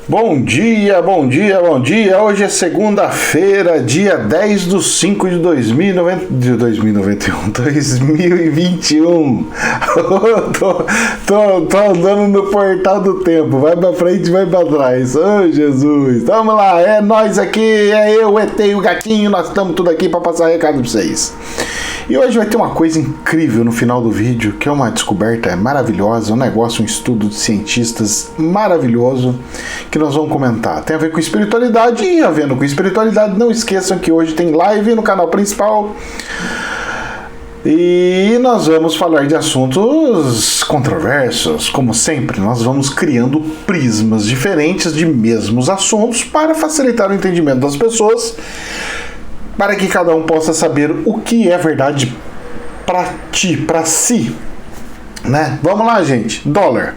Bom dia, bom dia, bom dia. Hoje é segunda-feira, dia 10 de 5 de 2021. Tô andando no portal do tempo. Vai pra frente, vai pra trás. Ô, Jesus. Vamos lá, é nós aqui, é eu, o ET e o Gatinho. Nós estamos tudo aqui pra passar recado pra vocês. E hoje vai ter uma coisa incrível no final do vídeo, que é uma descoberta maravilhosa, um negócio, um estudo de cientistas maravilhoso, que nós vamos comentar. Tem a ver com espiritualidade, e havendo com espiritualidade, não esqueçam que hoje tem live no canal principal. E nós vamos falar de assuntos controversos, como sempre. Nós vamos criando prismas diferentes de mesmos assuntos para facilitar o entendimento das pessoas, para que cada um possa saber o que é verdade para ti, para si, né? Vamos lá, gente. Dólar.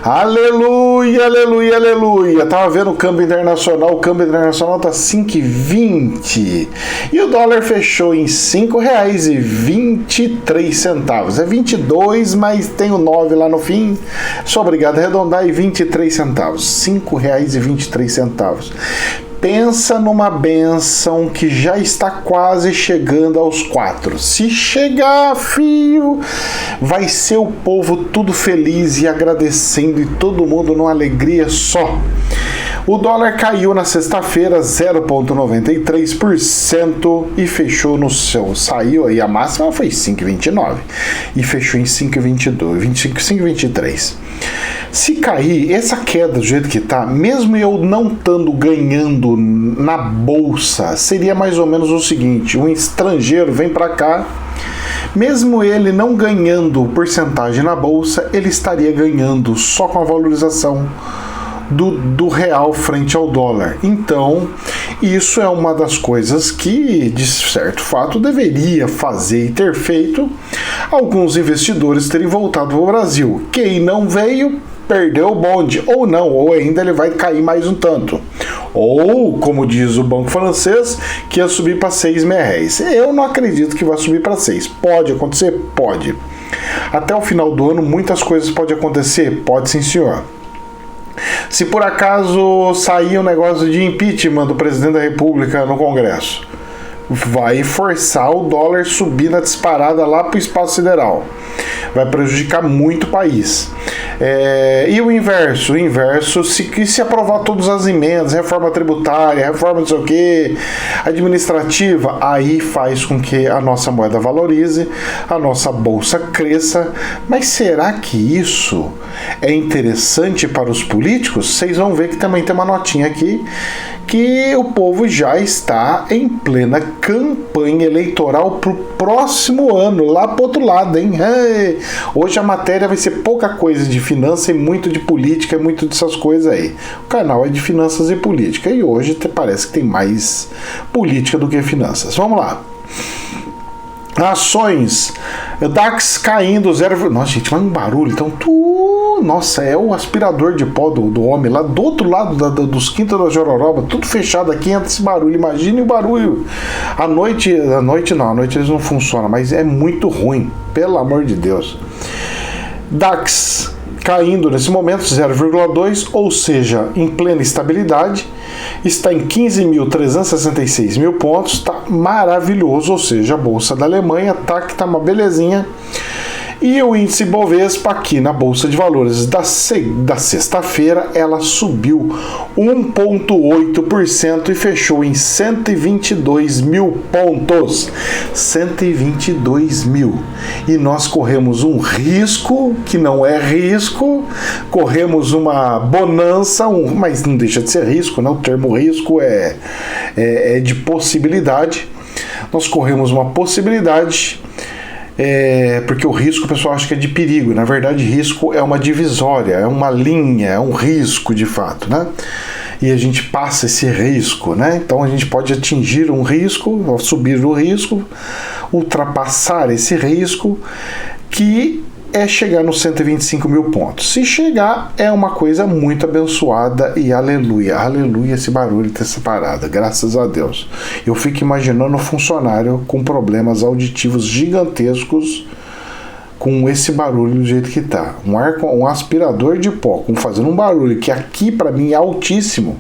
Aleluia, aleluia, aleluia. Tava vendo o câmbio internacional tá 5,20 e o dólar fechou em R$ 5,23. É 22, mas tem o 9 lá no fim. Sou obrigado a arredondar e 23 centavos. R$ 5,23. Pensa numa bênção que já está quase chegando aos 4. Se chegar, filho, vai ser o povo tudo feliz e agradecendo e todo mundo numa alegria só. O dólar caiu na sexta-feira 0,93% e fechou no seu. Saiu aí, a máxima foi 5,29 e fechou em 5,23. Se cair, essa queda do jeito que tá, mesmo eu não estando ganhando na bolsa, seria mais ou menos o seguinte: um estrangeiro vem para cá, mesmo ele não ganhando porcentagem na bolsa, ele estaria ganhando só com a valorização do real frente ao dólar. Então, isso é uma das coisas que, de certo fato, deveria fazer e ter feito alguns investidores terem voltado para o Brasil. Quem não veio, perdeu o bonde, ou não, ou ainda ele vai cair mais um tanto. Ou, como diz o banco francês, que ia subir para 6 reais. Eu não acredito que vai subir para 6. Pode acontecer? Pode. Até o final do ano, muitas coisas podem acontecer? Pode sim, senhor. Se por acaso sair um negócio de impeachment do presidente da República no Congresso, vai forçar o dólar subir na disparada lá para o espaço sideral. Vai prejudicar muito o país. E o inverso? O inverso, se aprovar todas as emendas, reforma tributária, reforma não sei o que, administrativa, aí faz com que a nossa moeda valorize, a nossa bolsa cresça. Mas será que isso é interessante para os políticos? Vocês vão ver que também tem uma notinha aqui, que o povo já está em plena campanha eleitoral para o próximo ano, lá para o outro lado, hein? Hoje a matéria vai ser pouca coisa de finança e muito de política e muito dessas coisas aí. O canal é de finanças e política e hoje parece que tem mais política do que finanças. Vamos lá. Ações, DAX caindo 0. Nossa, gente, mas um barulho. Então, nossa, é o aspirador de pó do homem lá do outro lado dos quintos da Jororoba, tudo fechado aqui, entra esse barulho. Imagine o barulho. À noite eles não funcionam, mas é muito ruim, pelo amor de Deus. DAX caindo nesse momento 0,2, ou seja, em plena estabilidade, está em 15.366 mil pontos, está maravilhoso, ou seja, a Bolsa da Alemanha que tá uma belezinha. E o índice Bovespa aqui na Bolsa de Valores da sexta-feira, ela subiu 1,8% e fechou em 122 mil pontos. 122 mil. E nós corremos um risco, que não é risco, corremos uma bonança, mas não deixa de ser risco, né? O termo risco é de possibilidade. Nós corremos uma possibilidade. Porque o risco o pessoal acha que é de perigo. Na verdade, risco é uma divisória, é uma linha, é um risco de fato, né? E a gente passa esse risco, né? Então a gente pode atingir um risco, subir o risco, ultrapassar esse risco, que é chegar nos 125 mil pontos. Se chegar, é uma coisa muito abençoada e aleluia, aleluia esse barulho ter separado, graças a Deus. Eu fico imaginando um funcionário com problemas auditivos gigantescos com esse barulho do jeito que tá. Um aspirador de pó fazendo um barulho que aqui para mim é altíssimo.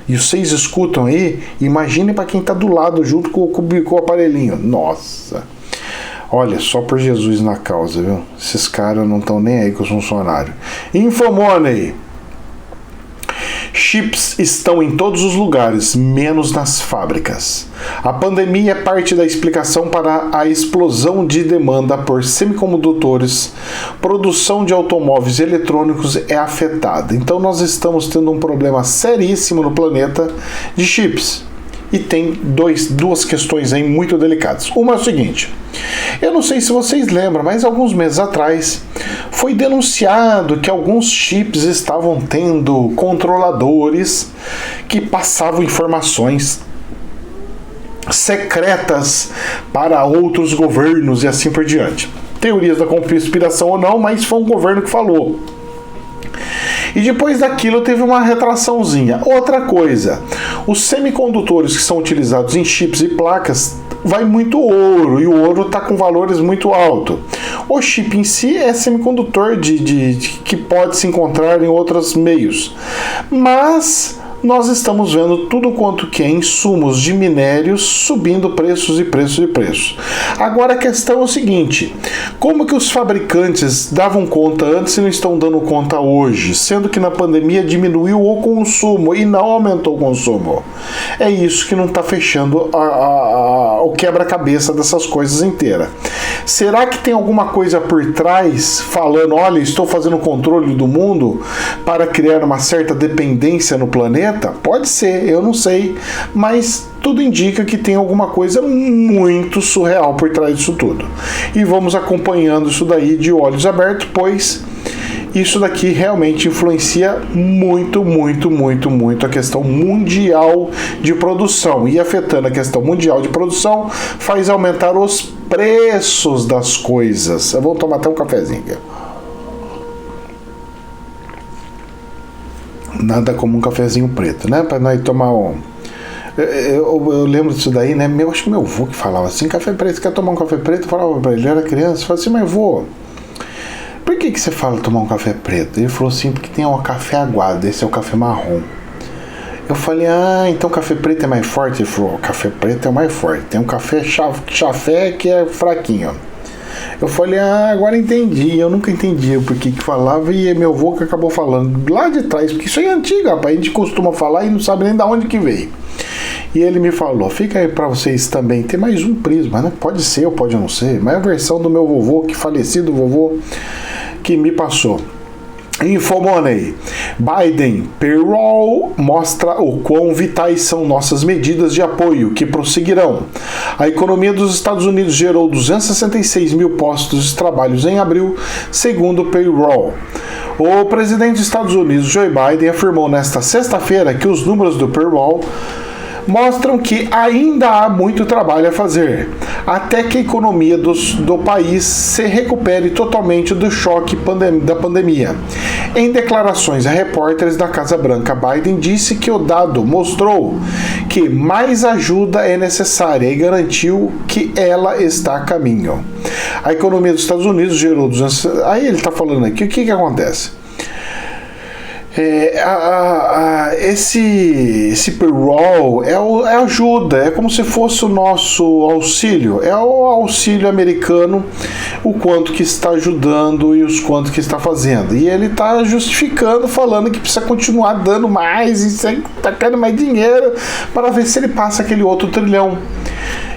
E vocês escutam aí, imagine para quem tá do lado junto com o aparelhinho. Nossa! Olha, só por Jesus na causa, viu? Esses caras não estão nem aí com os funcionários. Infomoney! Chips estão em todos os lugares, menos nas fábricas. A pandemia é parte da explicação para a explosão de demanda por semicondutores. Produção de automóveis eletrônicos é afetada. Então nós estamos tendo um problema seríssimo no planeta de chips. E tem duas questões aí muito delicadas. Uma é o seguinte, eu não sei se vocês lembram, mas alguns meses atrás foi denunciado que alguns chips estavam tendo controladores que passavam informações secretas para outros governos e assim por diante. Teorias da conspiração ou não, mas foi um governo que falou. E depois daquilo teve uma retraçãozinha. Outra coisa, os semicondutores que são utilizados em chips e placas vai muito ouro, e o ouro está com valores muito altos. O chip em si é semicondutor que pode se encontrar em outros meios. Mas nós estamos vendo tudo quanto que é insumos de minérios subindo preços e preços e preços. Agora a questão é o seguinte, como que os fabricantes davam conta antes e não estão dando conta hoje, sendo que na pandemia diminuiu o consumo e não aumentou o consumo? É isso que não está fechando o quebra-cabeça dessas coisas inteiras. Será que tem alguma coisa por trás falando, olha, estou fazendo controle do mundo para criar uma certa dependência no planeta? Pode ser, eu não sei, mas tudo indica que tem alguma coisa muito surreal por trás disso tudo. E vamos acompanhando isso daí de olhos abertos, pois isso daqui realmente influencia muito, muito, muito, muito a questão mundial de produção. E afetando a questão mundial de produção, faz aumentar os preços das coisas. Eu vou tomar até um cafezinho aqui. Nada como um cafezinho preto, né? Para nós tomar um... Eu lembro disso daí, né? Acho que meu avô que falava assim, café preto, quer tomar um café preto? Eu falava pra ele, era criança, eu falava assim, mas vô, por que você fala tomar um café preto? Ele falou assim, porque tem um café aguado, esse é o café marrom. Eu falei, então o café preto é mais forte? Ele falou, o café preto é o mais forte, tem um café chafé que é fraquinho. Eu falei, agora entendi. Eu nunca entendi o porquê que falava, e meu avô que acabou falando lá de trás, porque isso aí é antigo, rapaz, a gente costuma falar e não sabe nem de onde que veio. E ele me falou, fica aí pra vocês também, tem mais um prisma, né? Pode ser ou pode não ser, mas é a versão do meu vovô, que falecido vovô, que me passou. Infomoney. Biden Payroll mostra o quão vitais são nossas medidas de apoio, que prosseguirão. A economia dos Estados Unidos gerou 266 mil postos de trabalho em abril, segundo o Payroll. O presidente dos Estados Unidos, Joe Biden, afirmou nesta sexta-feira que os números do Payroll mostram que ainda há muito trabalho a fazer, até que a economia do país se recupere totalmente do choque da pandemia. Em declarações a repórteres da Casa Branca, Biden disse que o dado mostrou que mais ajuda é necessária e garantiu que ela está a caminho. A economia dos Estados Unidos gerou 200... Aí ele está falando aqui, o que acontece? Esse payroll é ajuda, é como se fosse o nosso auxílio, é o auxílio americano, o quanto que está ajudando e os quanto que está fazendo. E ele está justificando, falando que precisa continuar dando mais e tacando mais dinheiro para ver se ele passa aquele outro trilhão.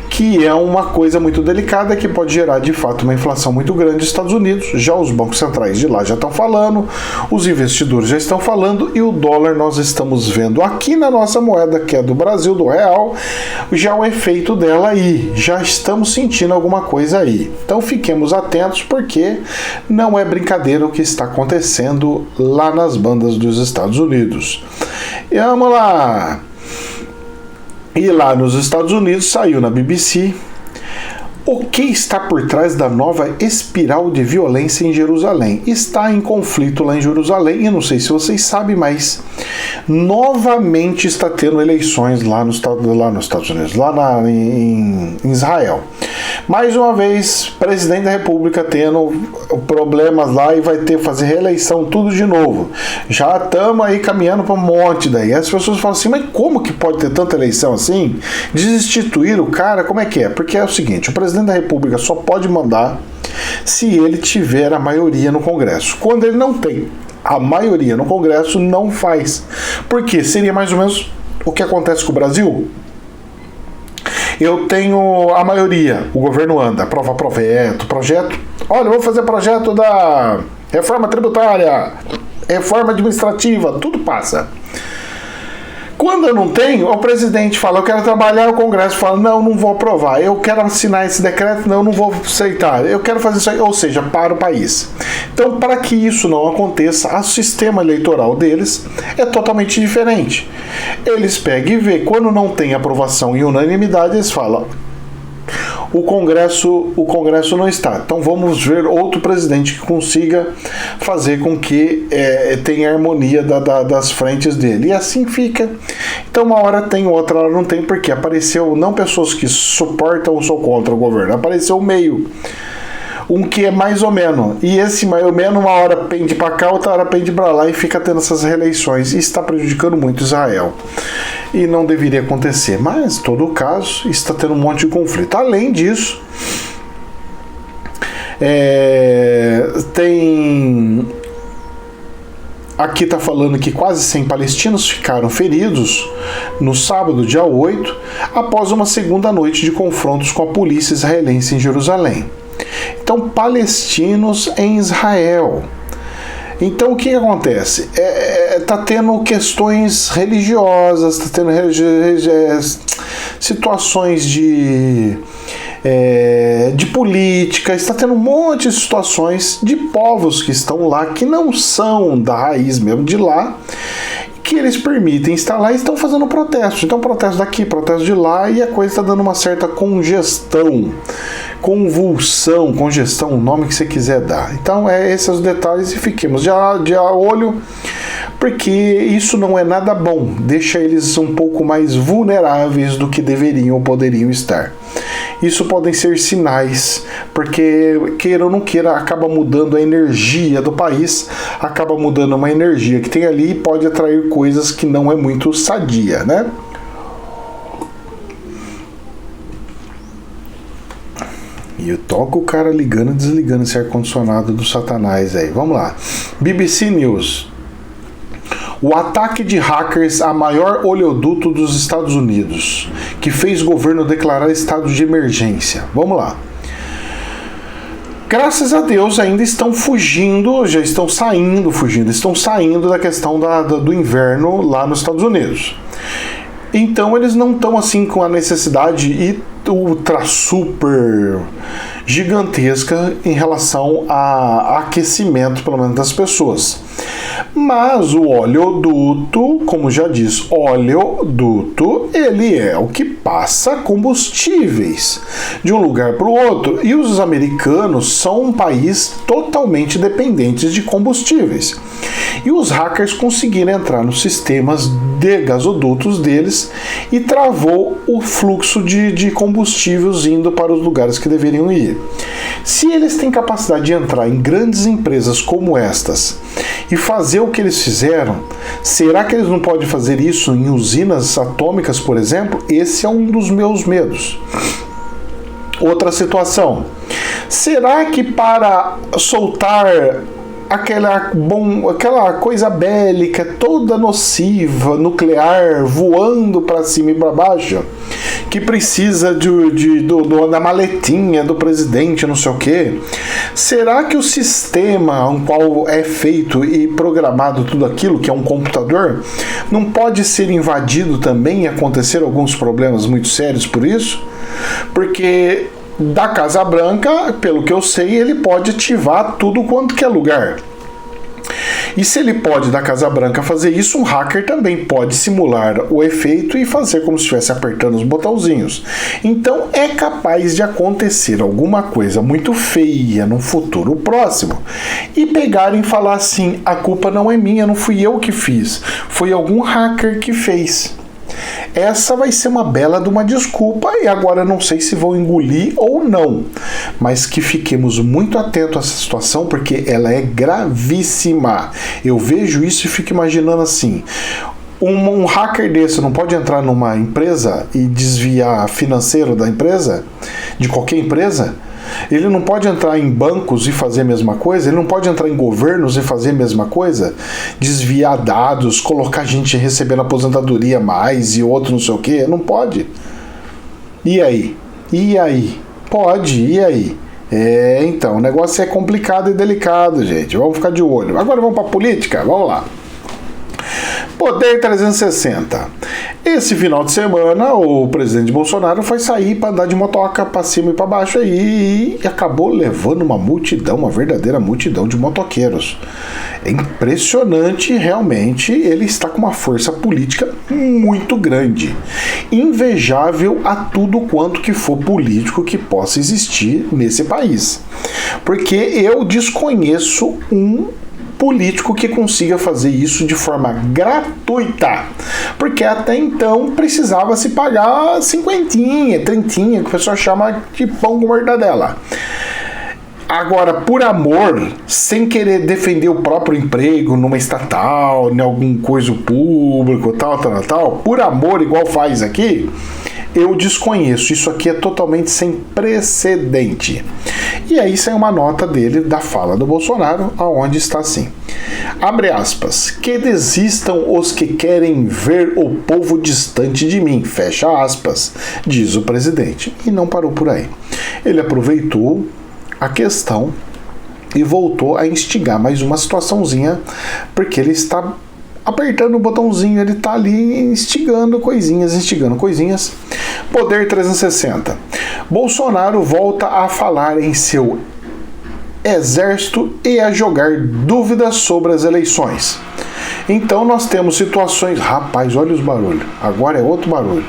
Que é uma coisa muito delicada, que pode gerar de fato uma inflação muito grande nos Estados Unidos. Já os bancos centrais de lá já estão falando, os investidores já estão falando, e o dólar nós estamos vendo aqui na nossa moeda, que é do Brasil, do real, já o efeito dela aí, já estamos sentindo alguma coisa aí. Então fiquemos atentos, porque não é brincadeira o que está acontecendo lá nas bandas dos Estados Unidos. E vamos lá! E lá nos Estados Unidos saiu na BBC o que está por trás da nova espiral de violência em Jerusalém. Está em conflito lá em Jerusalém, e não sei se vocês sabem, mas novamente está tendo eleições lá nos Estados Unidos, em Israel. Mais uma vez, presidente da República tendo problemas lá e vai ter que fazer reeleição tudo de novo. Já estamos aí caminhando para um monte daí. As pessoas falam assim, mas como que pode ter tanta eleição assim? Desinstituir o cara, como é que é? Porque é o seguinte, o presidente da República só pode mandar se ele tiver a maioria no Congresso. Quando ele não tem a maioria no Congresso, não faz. Porque seria mais ou menos o que acontece com o Brasil. Eu tenho a maioria, o governo anda, aprova projeto. Olha, eu vou fazer projeto da reforma tributária, reforma administrativa, tudo passa. Quando eu não tenho, o presidente fala, eu quero trabalhar, o Congresso fala, não vou aprovar, eu quero assinar esse decreto, não vou aceitar, eu quero fazer isso aí, ou seja, para o país. Então, para que isso não aconteça, o sistema eleitoral deles é totalmente diferente. Eles pegam e vê, quando não tem aprovação e unanimidade, eles falam, o Congresso não está. Então vamos ver outro presidente que consiga fazer com que tenha harmonia das frentes dele. E assim fica. Então uma hora tem, outra hora não tem, porque apareceu não pessoas que suportam ou são contra o governo, apareceu o meio. Um que é mais ou menos. E esse mais ou menos, uma hora pende para cá, outra hora pende para lá e fica tendo essas reeleições. E está prejudicando muito Israel. E não deveria acontecer. Mas, em todo caso, está tendo um monte de conflito. Além disso, tem... Aqui está falando que quase 100 palestinos ficaram feridos no sábado, dia 8, após uma segunda noite de confrontos com a polícia israelense em Jerusalém. Então, palestinos em Israel. Então, o que acontece? Está tendo questões religiosas, está tendo situações de política, está tendo um monte de situações de povos que estão lá, que não são da raiz mesmo de lá, que eles permitem estar lá e estão fazendo protesto. Então, protesto daqui, protesto de lá, e a coisa está dando uma certa congestão. Convulsão, congestão, o nome que você quiser dar. Então, esses os detalhes e fiquemos de olho, porque isso não é nada bom, deixa eles um pouco mais vulneráveis do que deveriam ou poderiam estar. Isso podem ser sinais, porque queira ou não queira, acaba mudando a energia do país, acaba mudando uma energia que tem ali e pode atrair coisas que não é muito sadia, né? E eu toco o cara ligando e desligando esse ar-condicionado do satanás aí. Vamos lá. BBC News. O ataque de hackers a maior oleoduto dos Estados Unidos, que fez o governo declarar estado de emergência. Vamos lá. Graças a Deus ainda estão fugindo, estão saindo da questão do inverno lá nos Estados Unidos. Então eles não estão assim com a necessidade ultra super gigantesca em relação a aquecimento, pelo menos das pessoas. Mas o oleoduto, como já diz, oleoduto, ele é o que passa combustíveis de um lugar para o outro. E os americanos são um país totalmente dependente de combustíveis. E os hackers conseguiram entrar nos sistemas de gasodutos deles e travou o fluxo de combustíveis indo para os lugares que deveriam ir. Se eles têm capacidade de entrar em grandes empresas como estas e fazer o que eles fizeram, será que eles não podem fazer isso em usinas atômicas, por exemplo? Esse é um dos meus medos. Outra situação. Será que para soltar aquela coisa bélica toda nociva, nuclear, voando para cima e para baixo, que precisa da maletinha do presidente, não sei o quê, será que o sistema em qual é feito e programado tudo aquilo, que é um computador, não pode ser invadido também e acontecer alguns problemas muito sérios por isso? Porque da Casa Branca, pelo que eu sei, ele pode ativar tudo quanto que é lugar. E se ele pode, da Casa Branca, fazer isso, um hacker também pode simular o efeito e fazer como se estivesse apertando os botãozinhos. Então é capaz de acontecer alguma coisa muito feia no futuro próximo e pegarem e falar assim, a culpa não é minha, não fui eu que fiz, foi algum hacker que fez. Essa vai ser uma bela de uma desculpa e agora não sei se vão engolir ou não, mas que fiquemos muito atentos a essa situação porque ela é gravíssima. Eu vejo isso e fico imaginando assim, um hacker desse não pode entrar numa empresa e desviar financeiro da empresa, de qualquer empresa? Ele não pode entrar em bancos e fazer a mesma coisa? Ele não pode entrar em governos e fazer a mesma coisa? Desviar dados, colocar gente recebendo aposentadoria mais e outro não sei o quê? Não pode. E aí? E aí? Pode, e aí? Então, o negócio é complicado e delicado, gente. Vamos ficar de olho. Agora vamos para a política? Vamos lá. Poder 360. Esse final de semana, o presidente Bolsonaro foi sair para andar de motoca para cima e para baixo aí e acabou levando uma multidão, uma verdadeira multidão de motoqueiros. É impressionante, realmente, ele está com uma força política muito grande. Invejável a tudo quanto que for político que possa existir nesse país. Porque eu desconheço um político que consiga fazer isso de forma gratuita, porque até então precisava se pagar 50, 30, que o pessoal chama de pão com mortadela. Agora, por amor, sem querer defender o próprio emprego numa estatal, em algum coisa público, tal, por amor, igual faz aqui, eu desconheço. Isso aqui é totalmente sem precedente. E aí sai uma nota dele, da fala do Bolsonaro, aonde está assim. Abre aspas. Que desistam os que querem ver o povo distante de mim. Fecha aspas, diz o presidente. E não parou por aí. Ele aproveitou a questão e voltou a instigar mais uma situaçãozinha, porque ele está apertando o botãozinho, ele está ali instigando coisinhas. Poder 360. Bolsonaro volta a falar em seu exército e a jogar dúvidas sobre as eleições. Então nós temos situações... Rapaz, olha os barulhos. Agora é outro barulho.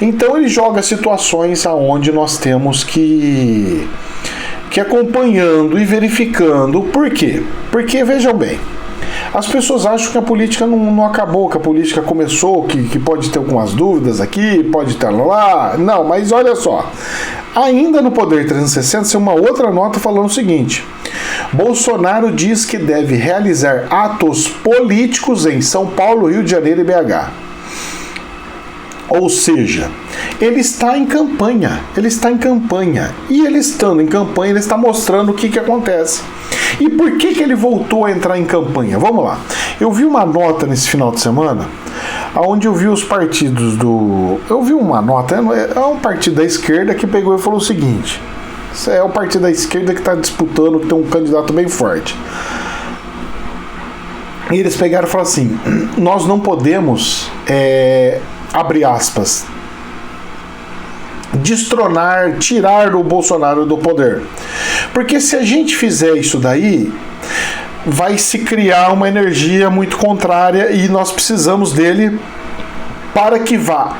Então ele joga situações aonde nós temos que acompanhando e verificando. Por quê? Porque, vejam bem, as pessoas acham que a política não acabou, que a política começou, que pode ter algumas dúvidas aqui, pode ter lá. Não, mas olha só. Ainda no Poder 360, tem uma outra nota falando o seguinte. Bolsonaro diz que deve realizar atos políticos em São Paulo, Rio de Janeiro e BH. Ou seja, ele está em campanha. E ele estando em campanha, ele está mostrando o que acontece. E por que ele voltou a entrar em campanha? Vamos lá. Eu vi uma nota nesse final de semana, onde eu vi os partidos do... Eu vi uma nota, é um partido da esquerda que pegou e falou o seguinte. É o partido da esquerda que está disputando, que tem um candidato bem forte. E eles pegaram e falaram assim, nós não podemos... abre aspas, destronar, tirar o Bolsonaro do poder. Porque se a gente fizer isso daí, vai se criar uma energia muito contrária e nós precisamos dele para que vá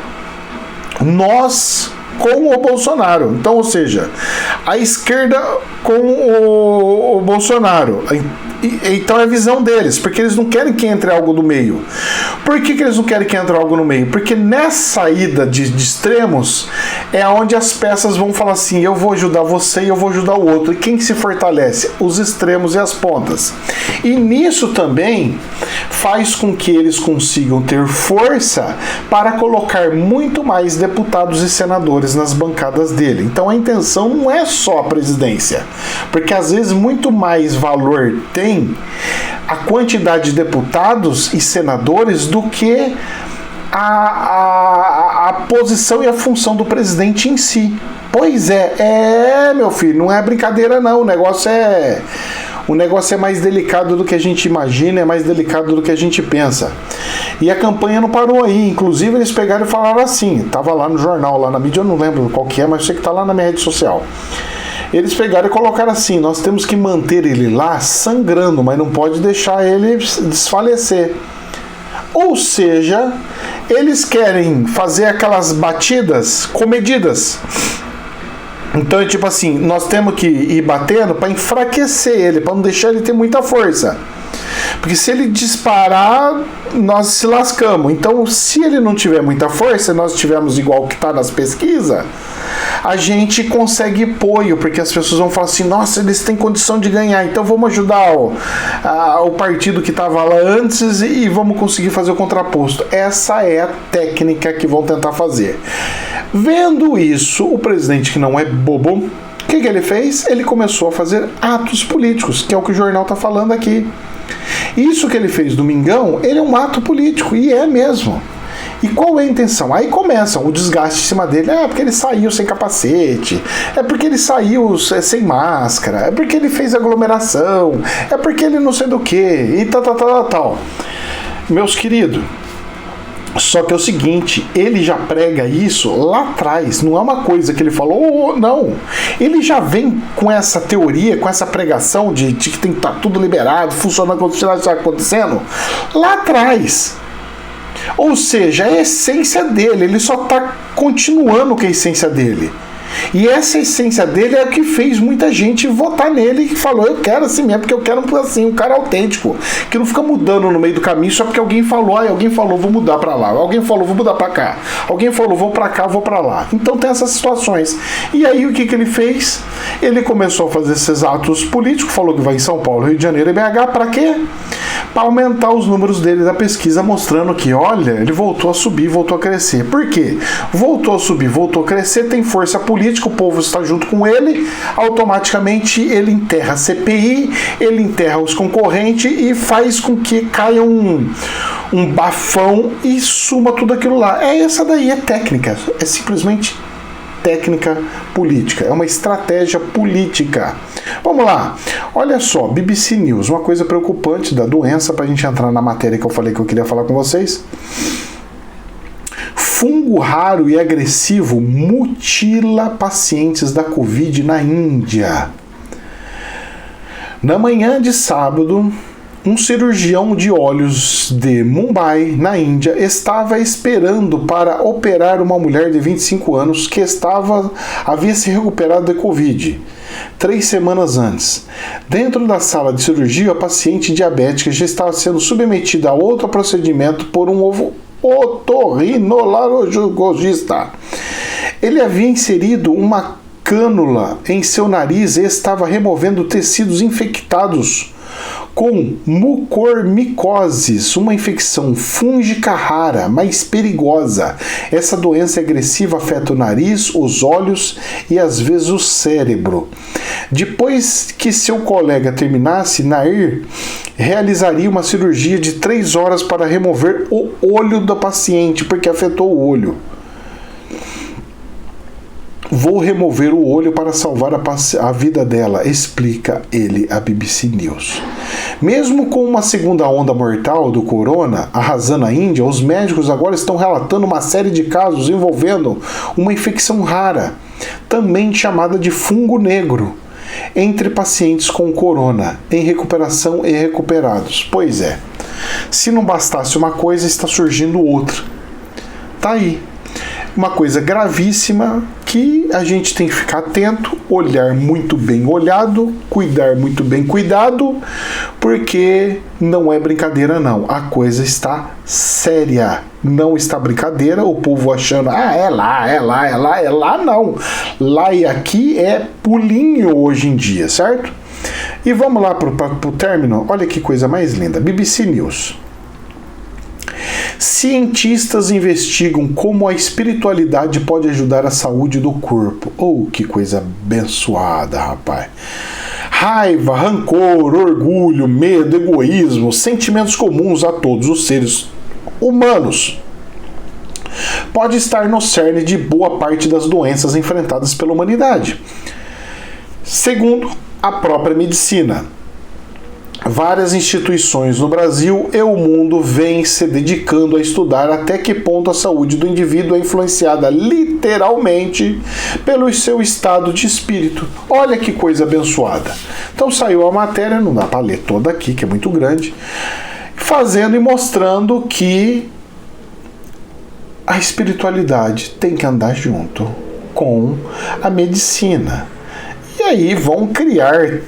nós com o Bolsonaro. Então, ou seja, a esquerda com o Bolsonaro. Então é a visão deles, porque eles não querem que entre algo no meio. Por que eles não querem que entre algo no meio? Porque nessa saída de extremos é onde as peças vão falar assim, eu vou ajudar você e eu vou ajudar o outro. E quem se fortalece? Os extremos e as pontas. E nisso também faz com que eles consigam ter força para colocar muito mais deputados e senadores nas bancadas dele. Então a intenção não é só a presidência, porque às vezes muito mais valor tem a quantidade de deputados e senadores do que a posição e a função do presidente em si. Pois meu filho, não é brincadeira não, o negócio é mais delicado do que a gente imagina, é mais delicado do que a gente pensa. E a campanha não parou aí, inclusive eles pegaram e falaram assim, tava lá no jornal, lá na mídia, eu não lembro qual que é, mas sei que tá lá na minha rede social. Eles pegaram e colocaram assim, nós temos que manter ele lá sangrando, mas não pode deixar ele desfalecer. Ou seja, eles querem fazer aquelas batidas comedidas. Então é tipo assim, nós temos que ir batendo para enfraquecer ele, para não deixar ele ter muita força. Porque se ele disparar, nós se lascamos. Então, se ele não tiver muita força, e nós tivermos igual que está nas pesquisas, a gente consegue apoio, porque as pessoas vão falar assim, nossa, eles têm condição de ganhar, então vamos ajudar o partido que estava lá antes e vamos conseguir fazer o contraposto. Essa é a técnica que vão tentar fazer. Vendo isso, o presidente, que não é bobo, o que ele fez? Ele começou a fazer atos políticos, que é o que o jornal está falando aqui. Isso que ele fez domingão, ele é um ato político, e é mesmo. E qual é a intenção? Aí começa o desgaste em cima dele. É porque ele saiu sem capacete, é porque ele saiu sem máscara, é porque ele fez aglomeração, é porque ele não sei do que, e tal. Meus queridos, só que é o seguinte, ele já prega isso lá atrás, não é uma coisa que ele falou, não. Ele já vem com essa teoria, com essa pregação de que tem que estar tudo liberado, funcionando como se nada estivesse acontecendo, lá atrás. Ou seja, a essência dele, ele só está continuando com a essência dele. E essa essência dele é o que fez muita gente votar nele, que falou, eu quero assim mesmo, porque eu quero assim, um cara autêntico, que não fica mudando no meio do caminho só porque alguém falou, vou mudar pra lá, alguém falou, vou mudar pra cá, alguém falou, vou pra cá, vou pra lá. Então tem essas situações. E aí o que ele fez? Ele começou a fazer esses atos políticos, falou que vai em São Paulo, Rio de Janeiro e BH, pra quê? Para aumentar os números dele da pesquisa, mostrando que, olha, ele voltou a subir, voltou a crescer. Por quê? Voltou a subir, voltou a crescer, tem força política, o povo está junto com ele, automaticamente ele enterra a CPI, ele enterra os concorrentes e faz com que caia um bafão e suma tudo aquilo lá. Essa daí é técnica, é simplesmente técnica política, é uma estratégia política. Vamos lá, olha só, BBC News, uma coisa preocupante da doença, para a gente entrar na matéria que eu falei que eu queria falar com vocês. Fungo raro e agressivo mutila pacientes da Covid na Índia. Na manhã de sábado, um cirurgião de olhos de Mumbai, na Índia, estava esperando para operar uma mulher de 25 anos que havia se recuperado de Covid 3 semanas antes. Dentro da sala de cirurgia, a paciente diabética já estava sendo submetida a outro procedimento por um otorrinolaringologista. Ele havia inserido uma cânula em seu nariz e estava removendo tecidos infectados com mucormicoses, uma infecção fúngica rara, mas perigosa. Essa doença agressiva afeta o nariz, os olhos e às vezes o cérebro. Depois que seu colega terminasse, Nair realizaria uma cirurgia de 3 horas para remover o olho da paciente, porque afetou o olho. Vou remover o olho para salvar a vida dela, explica ele à BBC News. Mesmo com uma segunda onda mortal do corona arrasando a Índia, os médicos agora estão relatando uma série de casos envolvendo uma infecção rara, também chamada de fungo negro, entre pacientes com corona, em recuperação e recuperados. Pois é, se não bastasse uma coisa, está surgindo outra. Tá aí. Uma coisa gravíssima que a gente tem que ficar atento, olhar muito bem olhado, cuidar muito bem cuidado, porque não é brincadeira não, a coisa está séria, não está brincadeira, o povo achando, é lá, não, lá e aqui é pulinho hoje em dia, certo? E vamos lá para o término, olha que coisa mais linda, BBC News. Cientistas investigam como a espiritualidade pode ajudar a saúde do corpo. Oh, que coisa abençoada, rapaz. Raiva, rancor, orgulho, medo, egoísmo, sentimentos comuns a todos os seres humanos. Pode estar no cerne de boa parte das doenças enfrentadas pela humanidade. Segundo a própria medicina, várias instituições no Brasil e o mundo vêm se dedicando a estudar até que ponto a saúde do indivíduo é influenciada literalmente pelo seu estado de espírito. Olha que coisa abençoada. Então saiu a matéria, não dá para ler toda aqui, que é muito grande, fazendo e mostrando que a espiritualidade tem que andar junto com a medicina. E aí vão criar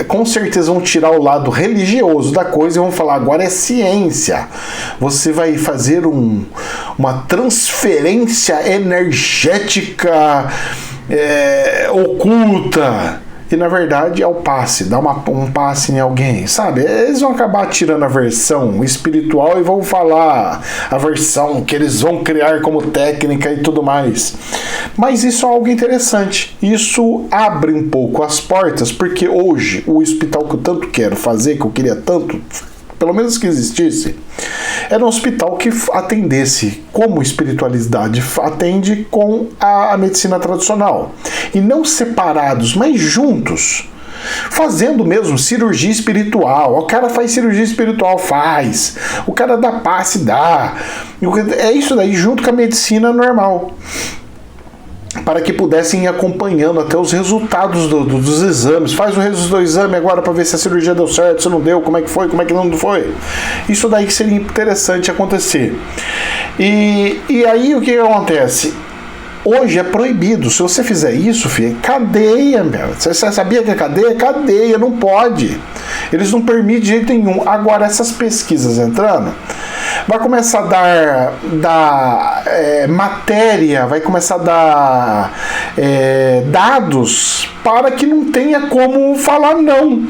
com certeza vão tirar o lado religioso da coisa e vão falar, agora é ciência. Você vai fazer uma transferência energética oculta. E na verdade é o passe, dá um passe em alguém, sabe? Eles vão acabar tirando a versão espiritual e vão falar a versão que eles vão criar como técnica e tudo mais. Mas isso é algo interessante. Isso abre um pouco as portas, porque hoje o hospital que eu tanto quero fazer, que eu queria tanto, pelo menos que existisse, era um hospital que atendesse como espiritualidade atende com a medicina tradicional. E não separados, mas juntos. Fazendo mesmo cirurgia espiritual. O cara faz cirurgia espiritual, faz. O cara dá passe, dá. É isso daí, junto com a medicina normal. Para que pudessem ir acompanhando até os resultados dos exames. Faz o resultado do exame agora para ver se a cirurgia deu certo, se não deu, como é que foi, como é que não foi. Isso daí que seria interessante acontecer. E aí o que acontece? Hoje é proibido. Se você fizer isso, filho, cadeia, meu. Você sabia que é cadeia? Cadeia, não pode. Eles não permitem de jeito nenhum. Agora, essas pesquisas entrando, vai começar a dar matéria, vai começar a dar dados para que não tenha como falar não.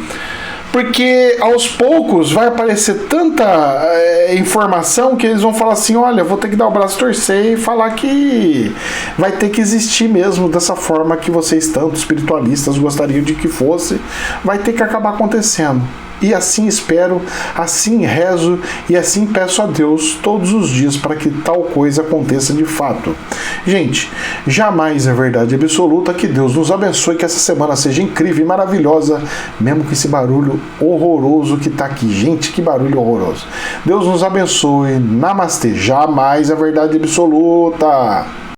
Porque aos poucos vai aparecer tanta informação que eles vão falar assim, olha, vou ter que dar o braço a torcer e falar que vai ter que existir mesmo dessa forma que vocês tanto espiritualistas gostariam de que fosse, vai ter que acabar acontecendo. E assim espero, assim rezo e assim peço a Deus todos os dias para que tal coisa aconteça de fato. Gente, jamais é verdade absoluta. Que Deus nos abençoe, que essa semana seja incrível e maravilhosa, mesmo com esse barulho horroroso que está aqui. Gente, que barulho horroroso. Deus nos abençoe. Namastê. Jamais é verdade absoluta.